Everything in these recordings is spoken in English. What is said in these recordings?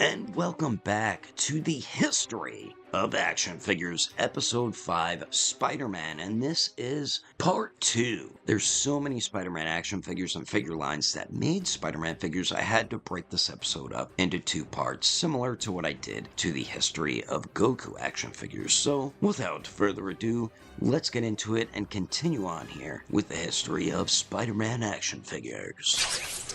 And welcome back to the history of action figures, episode 5, Spider-Man, and this is part 2. There's so many Spider-Man action figures and figure lines that made Spider-Man figures, I had to break this episode up into 2 parts, similar to what I did to the history of Goku action figures. So, without further ado, let's get into it and continue on here with the history of Spider-Man action figures.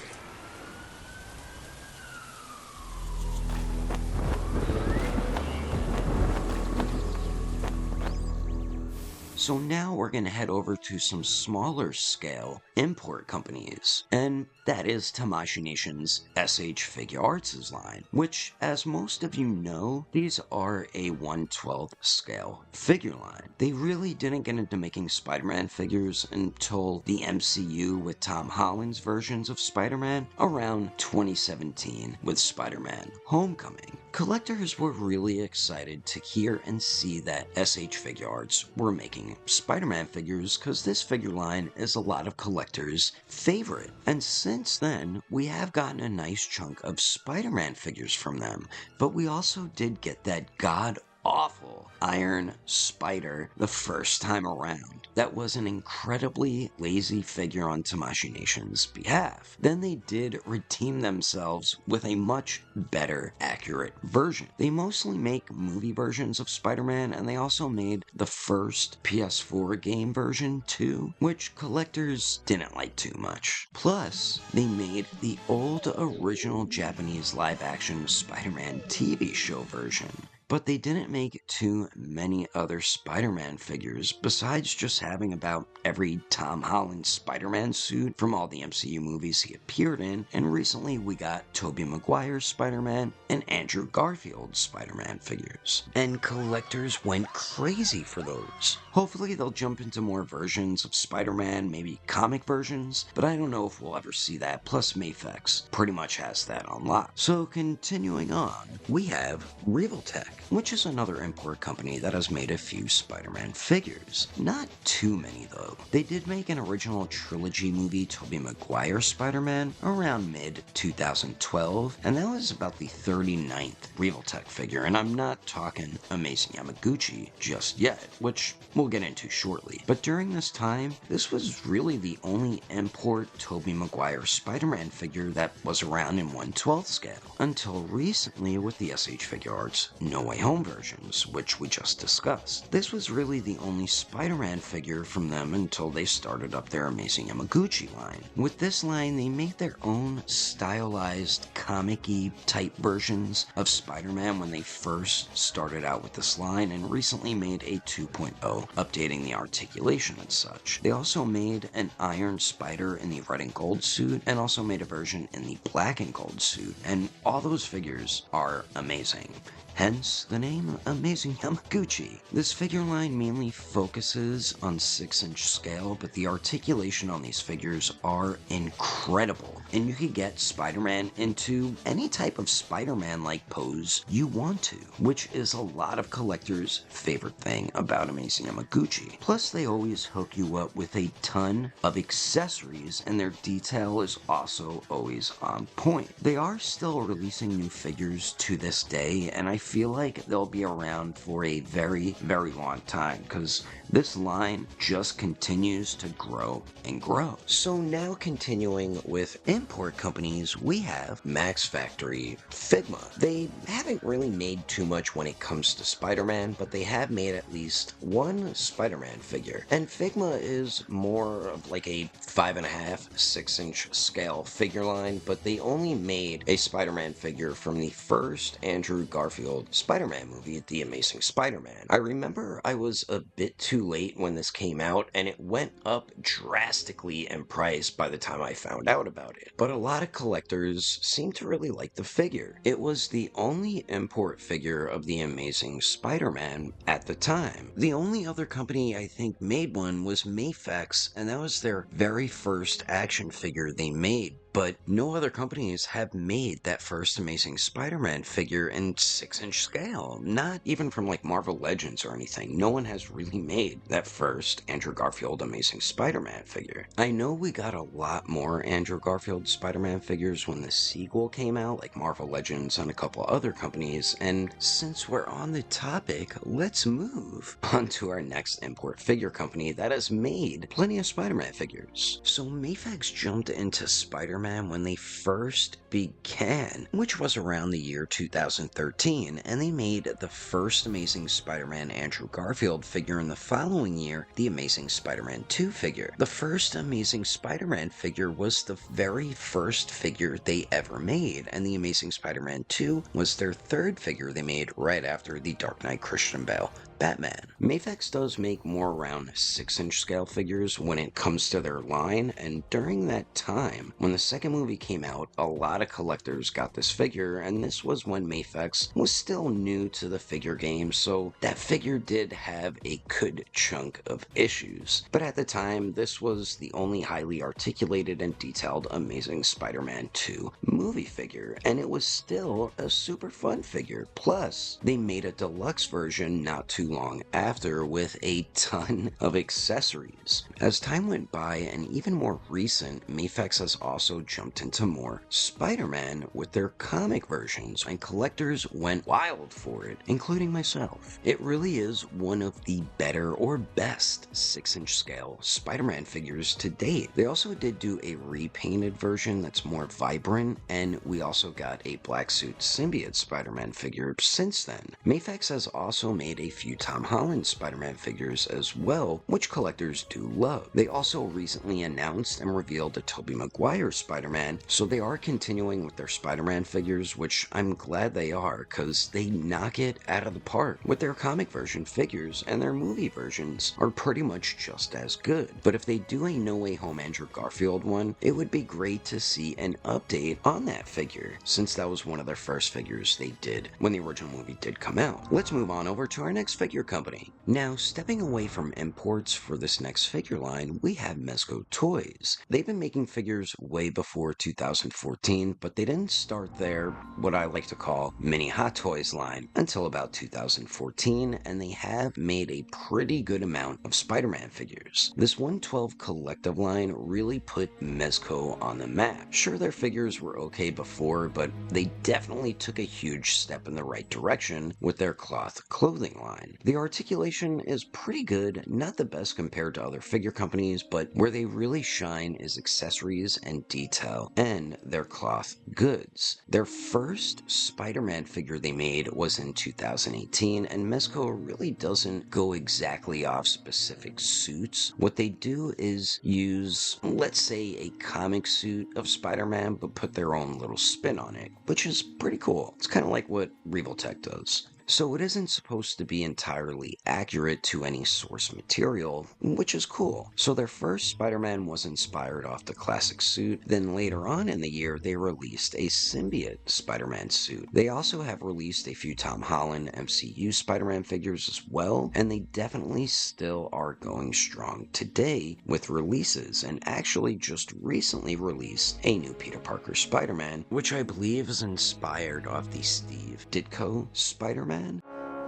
So now we're going to head over to some smaller scale import companies, and that is Tamashii Nation's SH Figuarts' line, which, as most of you know, these are a 1/12 scale figure line. They really didn't get into making Spider-Man figures until the MCU with Tom Holland's versions of Spider-Man around 2017 with Spider-Man Homecoming. Collectors were really excited to hear and see that SH Figuarts were making Spider-Man figures because this figure line is a lot of collectors' favorite. And since then, we have gotten a nice chunk of Spider-Man figures from them, but we also did get that god-awful Iron Spider the first time around. That was an incredibly lazy figure on Tamashii Nation's behalf. Then they did redeem themselves with a much better, accurate version. They mostly make movie versions of Spider-Man, and they also made the first PS4 game version too, which collectors didn't like too much. Plus, they made the old original Japanese live-action Spider-Man TV show version. But they didn't make too many other Spider-Man figures besides just having about every Tom Holland Spider-Man suit from all the MCU movies he appeared in, and recently we got Tobey Maguire's Spider-Man and Andrew Garfield's Spider-Man figures. And collectors went crazy for those. Hopefully they'll jump into more versions of Spider-Man, maybe comic versions, but I don't know if we'll ever see that, plus Mafex pretty much has that on lock. So continuing on, we have Revoltech, which is another import company that has made a few Spider-Man figures. Not too many though. They did make an original trilogy movie, Tobey Maguire Spider-Man, around mid-2012, and that was about the 39th Revoltech figure, and I'm not talking Amazing Yamaguchi just yet, which we'll get into shortly. But during this time, this was really the only import Tobey Maguire Spider-Man figure that was around in 1/12 scale, until recently with the SH Figuarts No Way Home versions, which we just discussed. This was really the only Spider-Man figure from them until they started up their Amazing Yamaguchi line. With this line, they made their own stylized, comic-y type versions of Spider-Man when they first started out with this line, and recently made a 2.0, updating the articulation and such. They also made an Iron Spider in the red and gold suit, and also made a version in the black and gold suit, and all those figures are amazing. Hence the name Amazing Yamaguchi. This figure line mainly focuses on 6-inch scale, but the articulation on these figures are incredible. And you could get Spider-Man into any type of Spider-Man-like pose you want to, which is a lot of collectors' favorite thing about Amazing Yamaguchi. Plus, they always hook you up with a ton of accessories, and their detail is also always on point. They are still releasing new figures to this day, and I feel like they'll be around for a very, very long time because this line just continues to grow and grow. So now continuing with import companies, we have Max Factory Figma. They haven't really made too much when it comes to Spider-Man, but they have made at least one Spider-Man figure. And Figma is more of like a 5.5, 6-inch scale figure line, but they only made a Spider-Man figure from the first Andrew Garfield Spider-Man movie, The Amazing Spider-Man. I remember I was a bit too late when this came out, and it went up drastically in price by the time I found out about it. But a lot of collectors seem to really like the figure. It was the only import figure of The Amazing Spider-Man at the time. The only other company I think made one was Mafex, and that was their very first action figure they made but no other companies have made that first Amazing Spider-Man figure in 6-inch scale. Not even from like Marvel Legends or anything. No one has really made that first Andrew Garfield Amazing Spider-Man figure. I know we got a lot more Andrew Garfield Spider-Man figures when the sequel came out, like Marvel Legends and a couple other companies, and since we're on the topic, let's move on to our next import figure company that has made plenty of Spider-Man figures. So Mafex jumped into Spider-Man when they first began, which was around the year 2013, and they made the first Amazing Spider-Man Andrew Garfield figure in the following year, the Amazing Spider-Man 2 figure. The first Amazing Spider-Man figure was the very first figure they ever made, and the Amazing Spider-Man 2 was their third figure they made right after the Dark Knight Christian Bale Batman. Mafex does make more around 6-inch scale figures when it comes to their line, and during that time, when the second movie came out, a lot of collectors got this figure, and this was when Mafex was still new to the figure game, so that figure did have a good chunk of issues. But at the time, this was the only highly articulated and detailed Amazing Spider-Man 2 movie figure, and it was still a super fun figure. Plus, they made a deluxe version not too long after with a ton of accessories. As time went by, and even more recent, Mafex has also jumped into more Spider-Man with their comic versions, and collectors went wild for it, including myself. It really is one of the better or best 6-inch scale Spider-Man figures to date. They also did do a repainted version that's more vibrant, and we also got a black suit symbiote Spider-Man figure since then. Mafex has also made a few Tom Holland Spider-Man figures as well, which collectors do love. They also recently announced and revealed a Tobey Maguire Spider-Man, so they are continuing with their Spider-Man figures, which I'm glad they are, because they knock it out of the park with their comic version figures, and their movie versions are pretty much just as good. But if they do a No Way Home Andrew Garfield one, it would be great to see an update on that figure, since that was one of their first figures they did when the original movie did come out. Let's move on over to our next figure company. Now, stepping away from imports for this next figure line, we have Mezco Toyz. They've been making figures way before 2014, but they didn't start their, what I like to call, mini Hot Toys line until about 2014, and they have made a pretty good amount of Spider-Man figures. This 112 collective line really put Mezco on the map. Sure, their figures were okay before, but they definitely took a huge step in the right direction with their cloth clothing line. The articulation is pretty good, not the best compared to other figure companies, but where they really shine is accessories and detail, and their cloth goods. Their first Spider-Man figure they made was in 2018, and Mezco really doesn't go exactly off specific suits. What they do is use, let's say, a comic suit of Spider-Man, but put their own little spin on it, which is pretty cool. It's kind of like what Revoltech does. So it isn't supposed to be entirely accurate to any source material, which is cool. So their first Spider-Man was inspired off the classic suit, then later on in the year they released a symbiote Spider-Man suit. They also have released a few Tom Holland MCU Spider-Man figures as well, and they definitely still are going strong today with releases, and actually just recently released a new Peter Parker Spider-Man, which I believe is inspired off the Steve Ditko Spider-Man.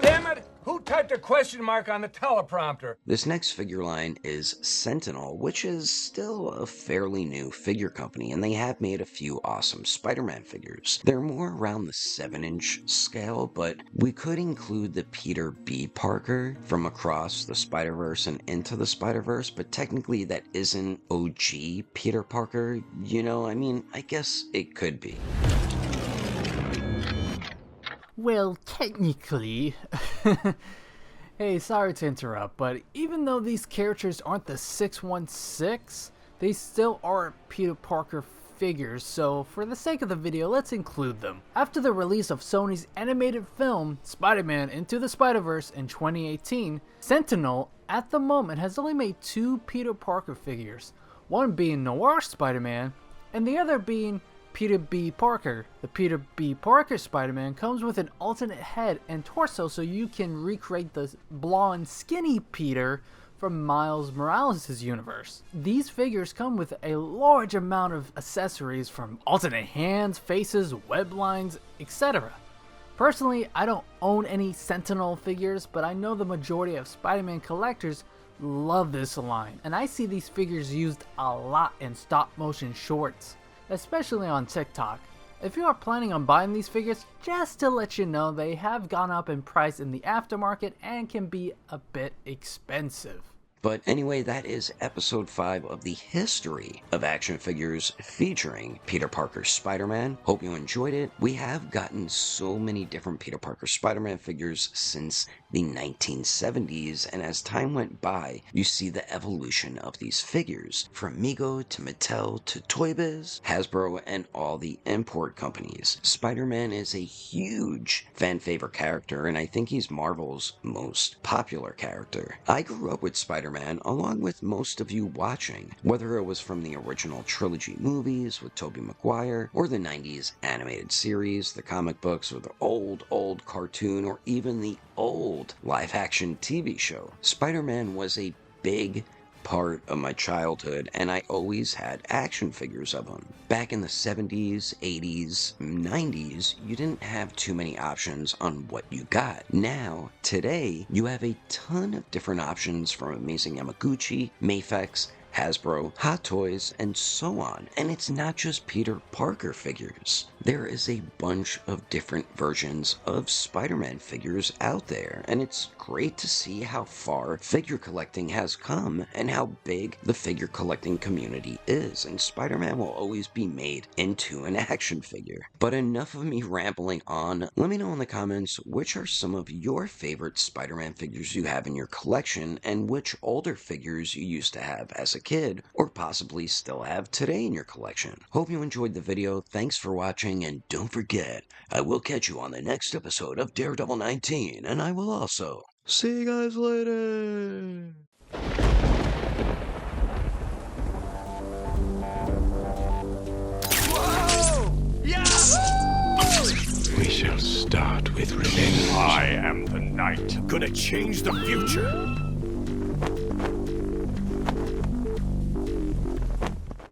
Damn it! Who typed a question mark on the teleprompter? This next figure line is Sentinel, which is still a fairly new figure company, and they have made a few awesome Spider-Man figures. They're more around the 7-inch scale, but we could include the Peter B. Parker from Across the Spider-Verse and Into the Spider-Verse, but technically that isn't OG Peter Parker, you know? I mean, I guess it could be. Well, technically, hey, sorry to interrupt, but even though these characters aren't the 616, they still are Peter Parker figures, so for the sake of the video, let's include them. After the release of Sony's animated film, Spider-Man Into the Spider-Verse in 2018, Sentinel, at the moment, has only made 2 Peter Parker figures, one being Noir Spider-Man, and the other being Peter B. Parker. The Peter B. Parker Spider-Man comes with an alternate head and torso, so you can recreate the blonde skinny Peter from Miles Morales' universe. These figures come with a large amount of accessories from alternate hands, faces, web lines, etc. Personally, I don't own any Sentinel figures, but I know the majority of Spider-Man collectors love this line, and I see these figures used a lot in stop motion shorts, especially on TikTok. If you are planning on buying these figures, just to let you know, they have gone up in price in the aftermarket and can be a bit expensive. But anyway, that is episode 5 of the history of action figures featuring Peter Parker Spider-Man. Hope you enjoyed it. We have gotten so many different Peter Parker Spider-Man figures since the 1970s, and as time went by, you see the evolution of these figures, from Mego to Mattel to Toyz, Hasbro, and all the import companies. Spider-Man is a huge fan favorite character, and I think he's Marvel's most popular character. I grew up with Spider-Man along with most of you watching, whether it was from the original trilogy movies with Tobey Maguire, or the 90s animated series, the comic books, or the old cartoon, or even the old live-action TV show. Spider-Man was a big part of my childhood, and I always had action figures of him. Back in the 70s, 80s, 90s, you didn't have too many options on what you got. Now, today, you have a ton of different options from amazing Yamaguchi, Mafex, Hasbro, Hot Toys, and so on. And it's not just Peter Parker figures. There is a bunch of different versions of Spider-Man figures out there, and it's great to see how far figure collecting has come and how big the figure collecting community is, and Spider-Man will always be made into an action figure. But enough of me rambling on. Let me know in the comments which are some of your favorite Spider-Man figures you have in your collection, and which older figures you used to have as a kid, or possibly still have today in your collection. Hope you enjoyed the video. Thanks for watching, and don't forget, I will catch you on the next episode of Daredevil 19, and I will also see you guys later! We shall start with revenge. I am the knight. Gonna change the future.